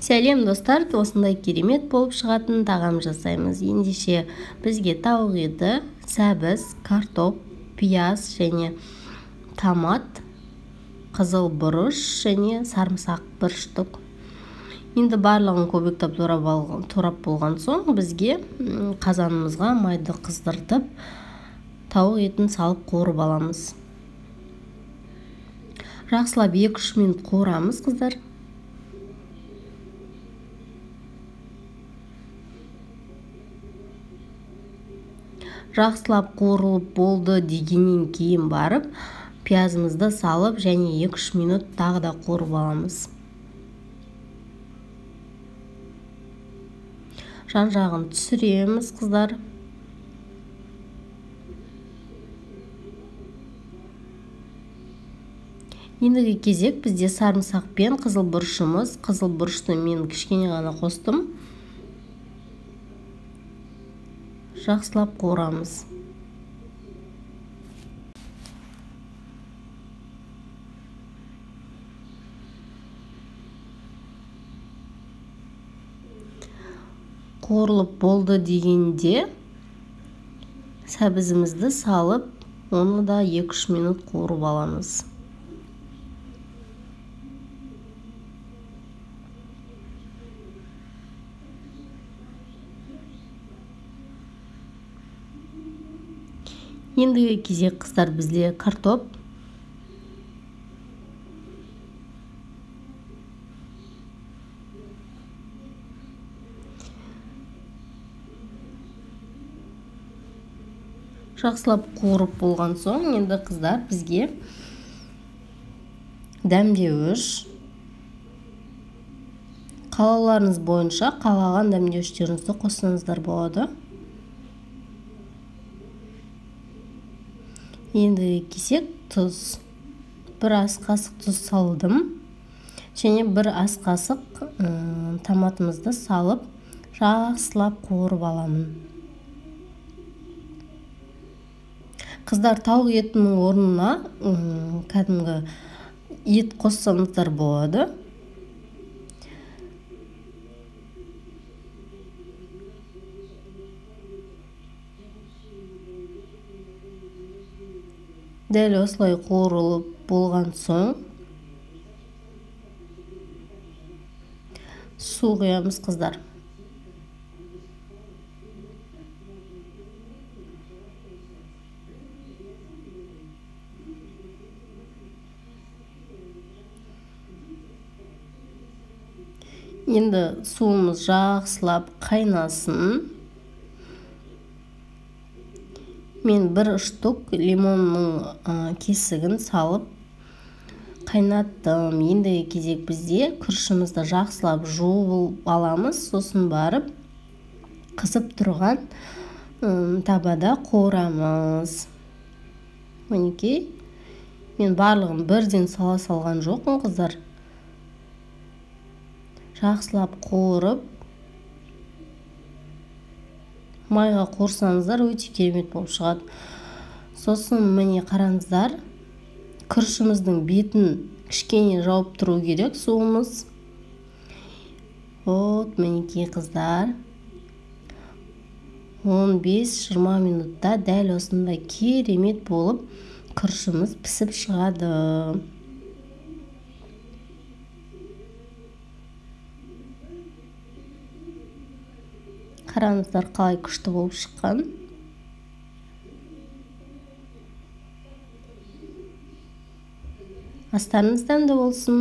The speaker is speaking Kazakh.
Сәлем достар, осындай керемет болып шығатын тағам жасаймыз. Ендеше бізге тауық еті, сәбіз, картоп, пияз және томат, қызыл бұрыш және сарымсақ бір штук. Енді барлығын көбіктеп турап болған соң бізге қазанымызға майды қыздыртып тауық етін салып қуырып аламыз. Жақсылап 2-3 минут қуырамыз, қыздар. Жақсылап қуырылып болды дегеннен кейін барып, пиязымызды салып және 2-3 минут тағы да қуырып аламыз. Жан жағын түсіреміз, қыздар. Ендігі кезек бізде сарымсақ пен қызыл бұрышымыз. Қызыл бұрышты мен кішкене ғана қостым. Жақсылап қуырамыз. Қуырылып болды дегенде сәбізімізді салып, оны да 2-3 минут қуырып аламыз. Ендігі кезек, қыздар, бізде картоп. Жақсылап қуырып болған соң, енді қыздар бізге дәмдеуіш. Қалауларыңыз бойынша қалаған дәмдеуіштеріңізді қоссаңыздар болады. Енді кесек тұз. 1 ас қасық тұз салдым. Және 1 ас қасық томатымызды салып, жақсылап қуырып аламын. Қыздар, тауық етінің орнына кәдімгі ет қоссаңыздар болады. Дәл осылай қуырылып болған соң су құямыз, қыздар. Енді суымыз жақсылап қайнасын. Мен 1 штук лимонның кесігін салып қайнаттым. Ендігі кезек бізде күрішімізді жақсылап жуып аламыз. Сосын барып қысып тұрған табада қуырамыз. Мінекей, мен барлығын бірден сала салған жоқпын, қыздар. Жақсылап қуырып, майға қуырсаңыздар өте керемет болып шығады. Сосын міне қараңыздар, күрішіміздің бетін кішкене жауып тұру керек суымыз. Вот, мінекей, қыздар. 15-20 минутта дәл осындай керемет болып күрішіміз пісіп шығады. Қараңыздар, қалай күшті болып шыққан. Астарыңыз дәмді болсын.